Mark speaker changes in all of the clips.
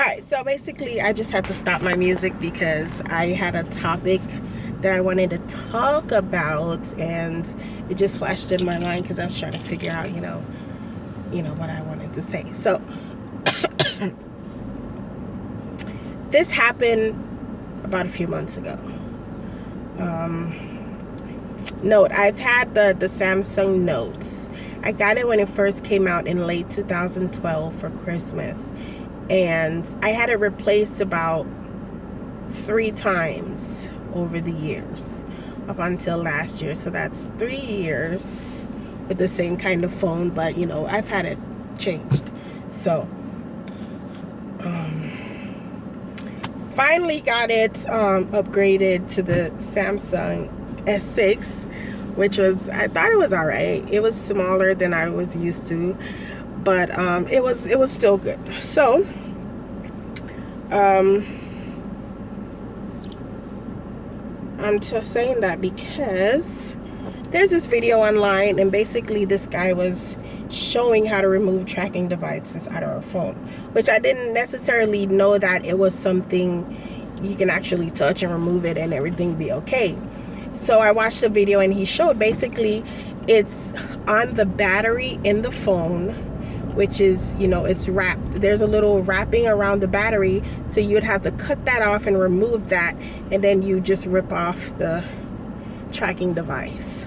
Speaker 1: Alright, so basically I just had to stop my music because I had a topic that I wanted to talk about, and it just flashed in my mind because I was trying to figure out, you know what I wanted to say. So this happened about a few months ago. Note, I've had the Samsung Notes. I got it when it first came out in late 2012 for Christmas, and I had it replaced about 3 times over the years up until last year. So that's 3 years with the same kind of phone, but you know, I've had it changed. So finally got it upgraded to the Samsung S6, which was, I thought it was all right. It was smaller than I was used to, but it was still good. So I'm just saying that because there's this video online, and basically this guy was showing how to remove tracking devices out of our phone, which I didn't necessarily know that it was something you can actually touch and remove it and everything be okay. So I watched the video, and he showed basically it's on the battery in the phone, which is, you know, it's wrapped. There's a little wrapping around the battery, so you would have to cut that off and remove that, and then you just rip off the tracking device.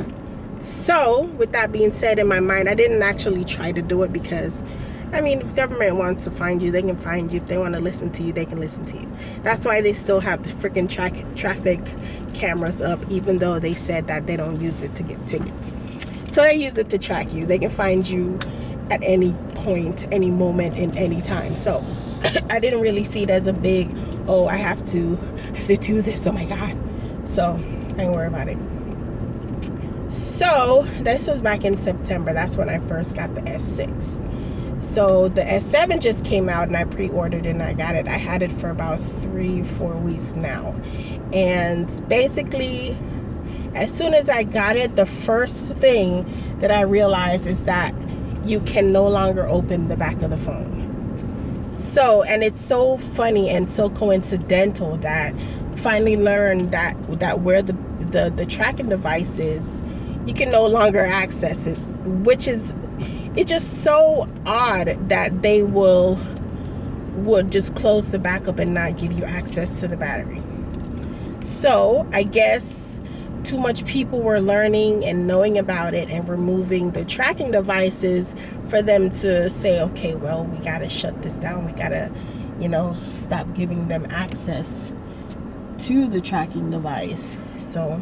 Speaker 1: So with that being said, in my mind, I didn't actually try to do it because, I mean, if government wants to find you, they can find you. If they want to listen to you, they can listen to you. That's why they still have the freaking traffic cameras up, even though they said that they don't use it to get tickets. So they use it to track you. They can find you at any point, any moment, in any time. So I didn't really see it as a big, oh, I have to do this, oh my god. So I ain't worry about it. So this was back in September. That's when I first got the S6. So the S7 just came out, and I pre-ordered it, and I got it. I had it for about 3-4 weeks now. And basically, as soon as I got it, the first thing that I realized is that you can no longer open the back of the phone. So, and it's so funny and so coincidental that I finally learned that where the tracking device is, you can no longer access it, which is, it's just so odd that they would just close the back up and not give you access to the battery. So I guess too much people were learning and knowing about it and removing the tracking devices for them to say, okay, well, we gotta shut this down. We gotta, you know, stop giving them access to the tracking device. So,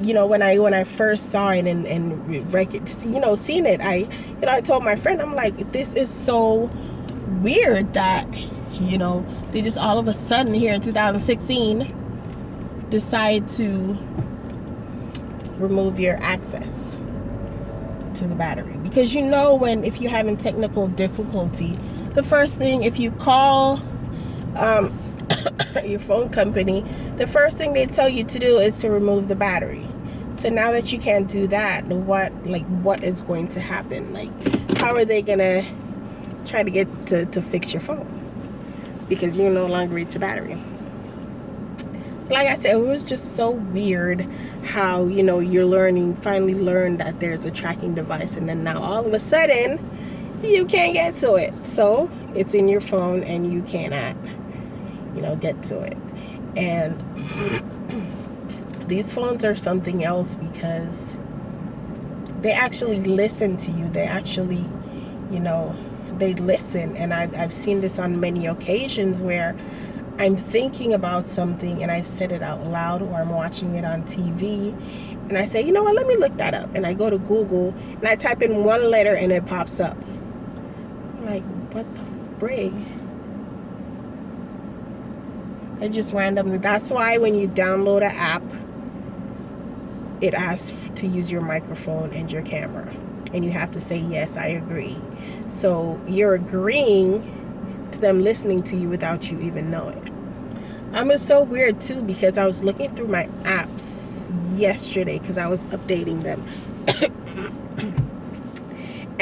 Speaker 1: you know, when I first saw it and seen it, I told my friend, I'm like, this is so weird that, you know, they just all of a sudden here in 2016 decide to remove your access to the battery. Because, you know, if you're having technical difficulty, the first thing, if you call your phone company, the first thing they tell you to do is to remove the battery. So now that you can't do that, what is going to happen? Like, how are they gonna try to get to fix your phone? Because you no longer reach the battery. Like I said, it was just so weird how, you know, finally learned that there's a tracking device, and then now all of a sudden you can't get to it. So it's in your phone and you cannot, you know, get to it. And these phones are something else because they actually listen to you. They actually, you know, they listen. And I've seen this on many occasions where I'm thinking about something and I've said it out loud, or I'm watching it on TV and I say, you know what, let me look that up. And I go to Google and I type in one letter and it pops up. I'm like, what the frig? It just randomly. That's why when you download an app, it asks to use your microphone and your camera, and you have to say, yes, I agree. So you're agreeing to them listening to you without you even knowing. It's so weird too, because I was looking through my apps yesterday because I was updating them.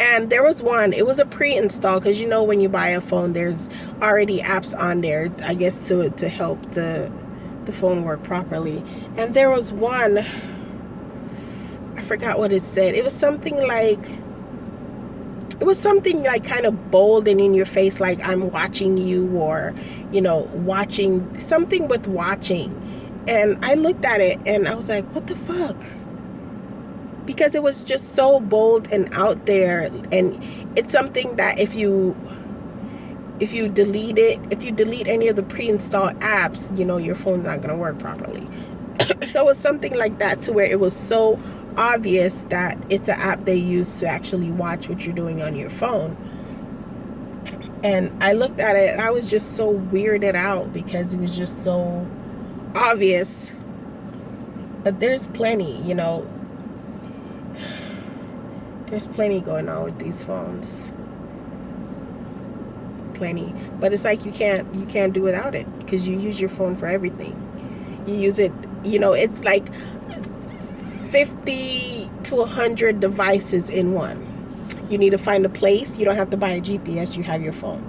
Speaker 1: And there was one, it was a pre-install, because you know when you buy a phone there's already apps on there, I guess, to help the phone work properly. And there was one, I forgot what it said. It was something like kind of bold and in your face, like I'm watching you, or watching something with watching. And I looked at it and I was like, what the fuck? Because it was just so bold and out there. And it's something that if you delete any of the pre-installed apps, your phone's not going to work properly. So it's something like that, to where it was so obvious that it's an app they use to actually watch what you're doing on your phone. And I looked at it and I was just so weirded out, because it was just so obvious. But there's plenty, there's plenty going on with these phones. Plenty. But it's like you can't do without it, because you use your phone for everything. You use it, it's like 50 to 100 devices in one. You need to find a place, you don't have to buy a GPS, you have your phone.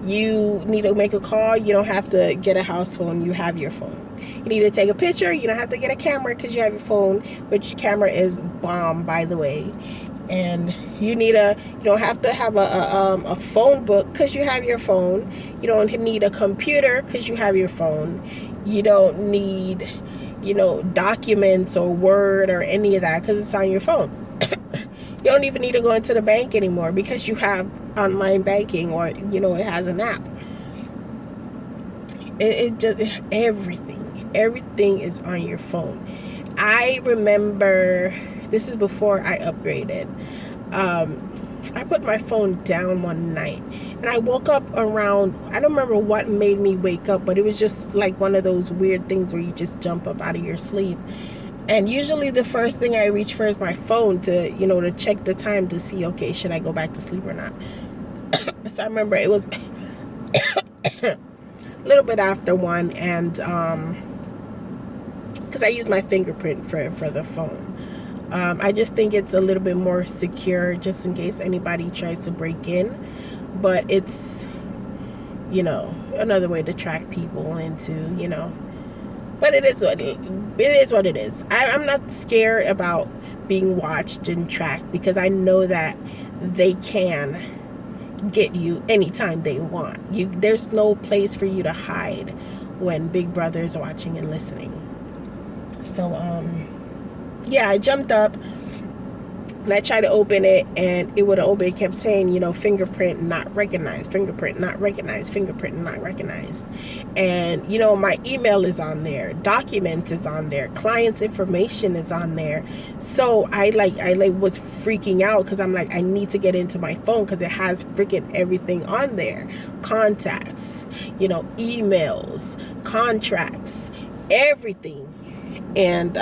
Speaker 1: You need to make a call, you don't have to get a house phone, you have your phone. You need to take a picture, you don't have to get a camera, because you have your phone, which camera is bomb, by the way. And you don't have to have a phone book, because you have your phone. You don't need a computer, because you have your phone. You don't need documents or Word or any of that, because it's on your phone. You don't even need to go into the bank anymore, because you have online banking, or it has an app. It just, everything is on your phone. I remember, this is before I upgraded, I put my phone down one night and I woke up around, I don't remember what made me wake up, but it was just like one of those weird things where you just jump up out of your sleep. And usually the first thing I reach for is my phone to to check the time, to see, okay, should I go back to sleep or not. So I remember it was a little bit after 1, and because I use my fingerprint for the phone. I just think it's a little bit more secure, just in case anybody tries to break in. But it's, another way to track people into, But it is what it is. I'm not scared about being watched and tracked, because I know that they can get you anytime they want. There's no place for you to hide when Big Brother is watching and listening. So, yeah, I jumped up and I tried to open it, and it wouldn't open. It kept saying, fingerprint not recognized, fingerprint not recognized, fingerprint not recognized. And, my email is on there, documents is on there, client's information is on there. So I was freaking out, because I'm like, I need to get into my phone, because it has freaking everything on there. Contacts, emails, contracts, everything. And,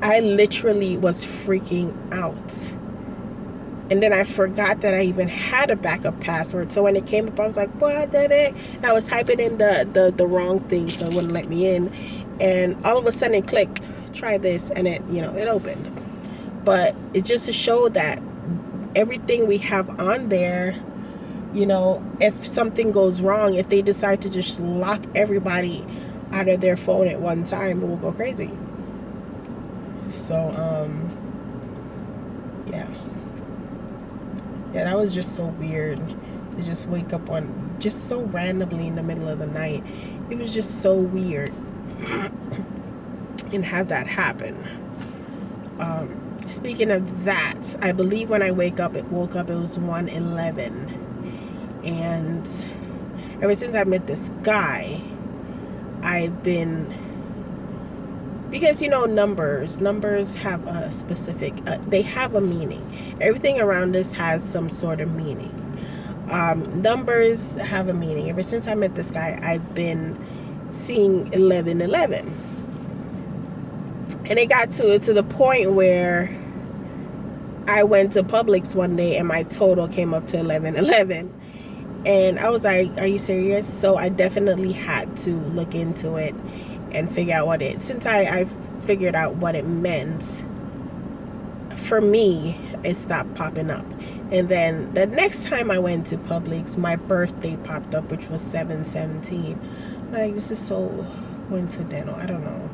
Speaker 1: I literally was freaking out. And then I forgot that I even had a backup password. So when it came up, I was like, what the heck? And I was typing in the wrong thing, so it wouldn't let me in. And all of a sudden it clicked, try this, and it, it opened. But it's just to show that everything we have on there, if something goes wrong, if they decide to just lock everybody out of their phone at one time, it will go crazy. So, yeah, that was just so weird to just wake up just so randomly in the middle of the night. It was just so weird and have that happen. Speaking of that, I believe when I woke up, it was 1:11, and ever since I met this guy, I've been, because numbers have a specific, they have a meaning. Everything around us has some sort of meaning. Numbers have a meaning. Ever since I met this guy, I've been seeing 1111, and it got to the point where I went to Publix one day and my total came up to 1111, and I was like, are you serious? So I definitely had to look into it and figure out since I figured out what it meant for me, it stopped popping up. And then the next time I went to Publix, my birthday popped up, which was 7/17. Like, this is so coincidental. I don't know.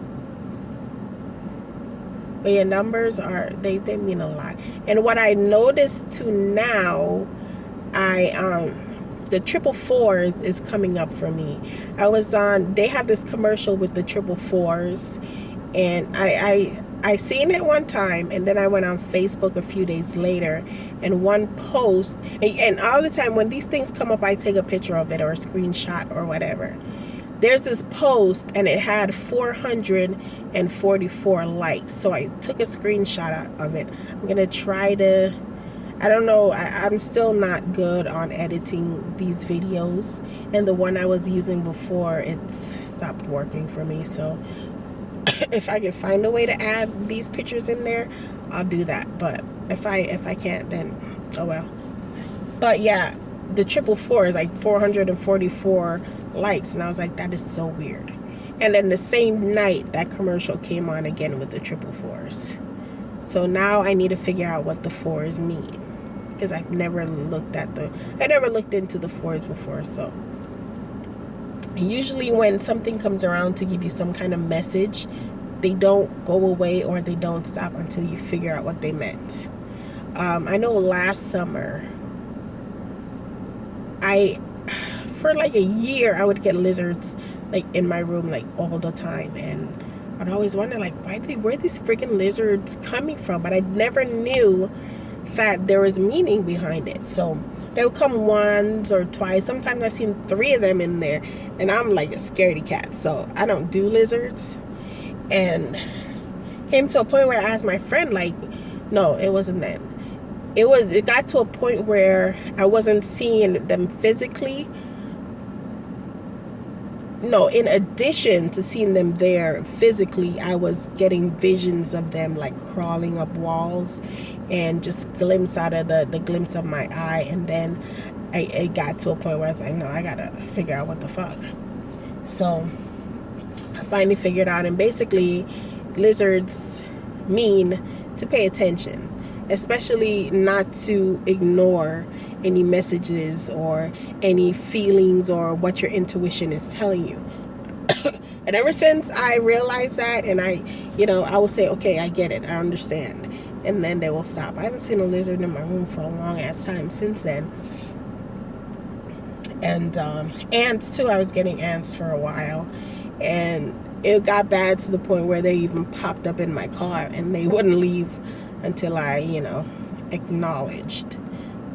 Speaker 1: But yeah, numbers are, they mean a lot. And what I noticed too now, the 444s is coming up for me. I was on, they have this commercial with the 444s, and I seen it one time, and then I went on Facebook a few days later, and one post, and all the time when these things come up, I take a picture of it or a screenshot or whatever. There's this post, and it had 444 likes, so I took a screenshot of it. I'm gonna try to, I don't know, I'm still not good on editing these videos, and the one I was using before, it's stopped working for me. So if I can find a way to add these pictures in there, I'll do that. But if I can't, then oh well. But yeah, the 444 is like 444 likes, and I was like, that is so weird. And then the same night, that commercial came on again with the 444s. So now I need to figure out what the 4s mean, because I never looked into the 4s before. So usually when something comes around to give you some kind of message, they don't go away or they don't stop until you figure out what they meant. I know last summer, for like a year, I would get lizards like in my room like all the time, and I'd always wonder like, where are these freaking lizards coming from? But I never knew that there was meaning behind it. So they would come once or twice. Sometimes I've seen 3 of them in there, and I'm like a scaredy cat, so I don't do lizards. And came to a point where I asked my friend, like, no, it wasn't that. It got to a point where I wasn't seeing them physically. No, in addition to seeing them there physically, I was getting visions of them like crawling up walls, and just glimpse out of the glimpse of my eye. And then it got to a point where I was like, no, I gotta figure out what the fuck. So I finally figured out, and basically lizards mean to pay attention, especially not to ignore any messages or any feelings or what your intuition is telling you. And ever since I realized that, and I will say, okay, I get it, I understand, and then they will stop. I haven't seen a lizard in my room for a long ass time since then. And ants too. I was getting ants for a while, and it got bad to the point where they even popped up in my car, and they wouldn't leave until I acknowledged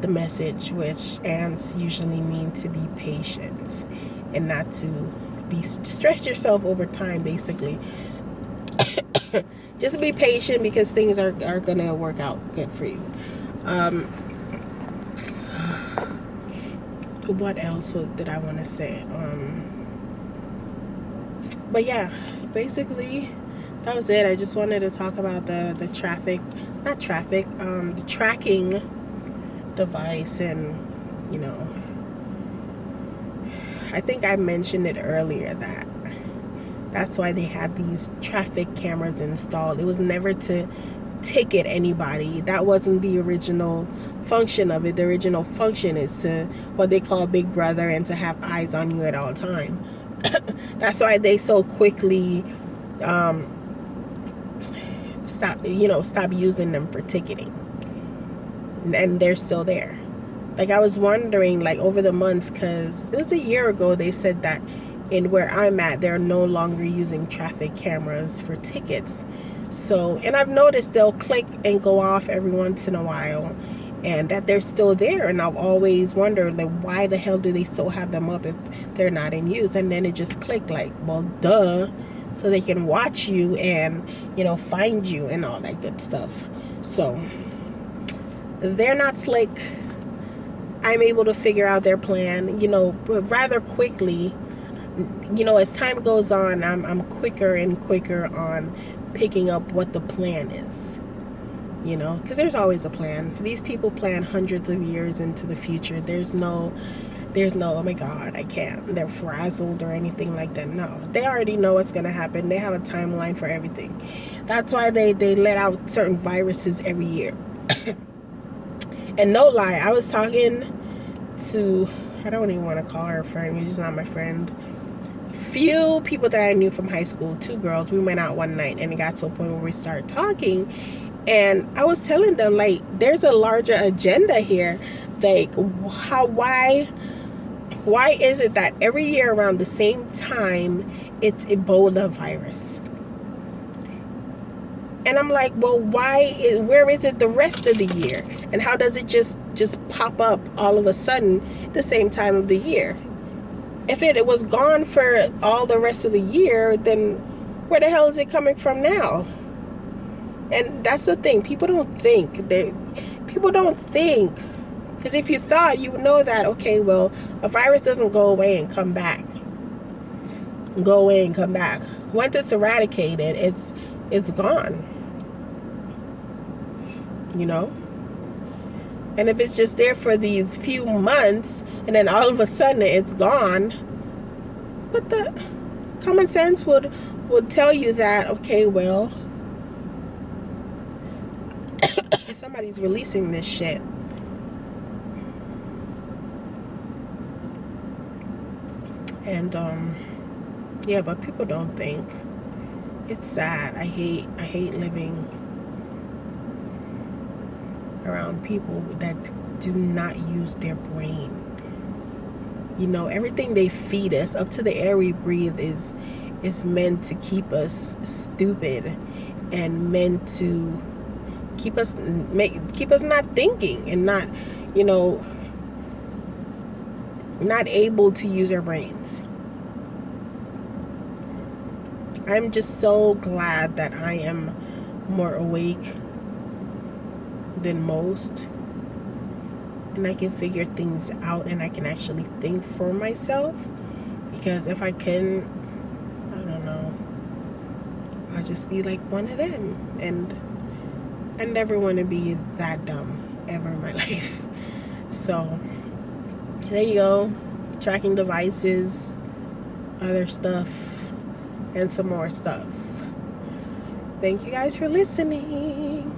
Speaker 1: the message, which ants usually mean to be patient and not to stress yourself over time, basically. Just be patient, because things are gonna work out good for you. What else did I want to say? But yeah, basically that was it. I just wanted to talk about the tracking device. And I think I mentioned it earlier that that's why they had these traffic cameras installed. It was never to ticket anybody. That wasn't the original function of it. The original function is to, what they call Big Brother, and to have eyes on you at all time. That's why they so quickly stop using them for ticketing, and they're still there. Like, I was wondering, like, over the months, because it was a year ago, they said that in where I'm at, they're no longer using traffic cameras for tickets. So, and I've noticed they'll click and go off every once in a while, and that they're still there. And I've always wondered, like, why the hell do they still have them up if they're not in use? And then it just clicked, like, well, duh, so they can watch you and find you and all that good stuff. So they're not slick. I'm able to figure out their plan, rather quickly. As time goes on, I'm quicker and quicker on picking up what the plan is, because there's always a plan. These people plan hundreds of years into the future. There's no there's no, oh my God, I can't. They're frazzled or anything like that. No, they already know what's going to happen. They have a timeline for everything. That's why they let out certain viruses every year. And no lie, I was talking to, I don't even want to call her a friend. She's not my friend. Few people that I knew from high school, 2 girls. We went out one night and it got to a point where we started talking. And I was telling them, like, there's a larger agenda here. Like, why is it that every year around the same time it's Ebola virus? And I'm like, well, where is it the rest of the year? And how does it just pop up all of a sudden the same time of the year? If it was gone for all the rest of the year, then where the hell is it coming from now? And that's the thing. People don't think. People don't think. Because if you thought, you would know that, okay, well, a virus doesn't go away and come back. Go away and come back. Once it's eradicated, it's gone. You know? And if it's just there for these few months and then all of a sudden it's gone, but the common sense would tell you that, okay, well, somebody's releasing this shit. And yeah, but people don't think. It's sad. I hate living around people that do not use their brain. You know, everything they feed us, up to the air we breathe, is meant to keep us stupid and meant to keep us not thinking and not, you know, not able to use our brains. I'm just so glad that I am more awake than most, and I can figure things out and I can actually think for myself. Because if I couldn't, I don't know, I'd just be like one of them, and I never want to be that dumb ever in my life. So there you go. Tracking devices, other stuff, and some more stuff. Thank you guys for listening.